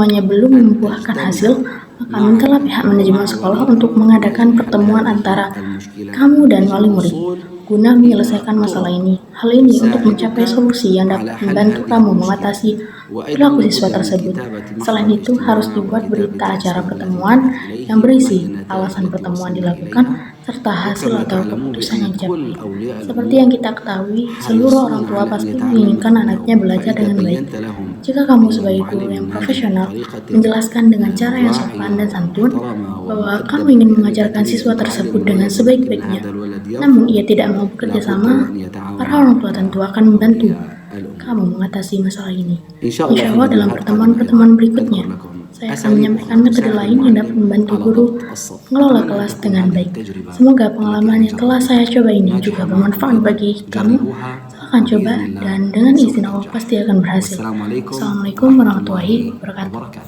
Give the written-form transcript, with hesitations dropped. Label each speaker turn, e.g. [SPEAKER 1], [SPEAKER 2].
[SPEAKER 1] semuanya belum membuahkan hasil, maka akan mintalah pihak manajemen sekolah untuk mengadakan pertemuan antara kamu dan wali murid guna menyelesaikan masalah ini. Hal ini untuk mencapai solusi yang dapat membantu kamu mengatasi perilaku siswa tersebut. Selain itu, harus dibuat berita acara pertemuan yang berisi alasan pertemuan dilakukan serta hasil atau keputusan yang dicapai. Seperti yang kita ketahui, seluruh orang tua pasti menginginkan anaknya belajar dengan baik. Jika kamu sebagai guru yang profesional menjelaskan dengan cara yang sopan dan santun bahwa kamu ingin mengajarkan siswa tersebut dengan sebaik-baiknya, namun ia tidak mau bekerja sama, para orang tua tentu akan membantu kamu mengatasi masalah ini. Insya Allah dalam pertemuan-pertemuan berikutnya, saya akan menyampaikan metode lain yang dapat membantu guru mengelola kelas dengan baik. Semoga pengalaman yang telah saya coba ini juga bermanfaat bagi kamu. Silahkan coba dan dengan izin Allah pasti akan berhasil. Assalamualaikum warahmatullahi wabarakatuh.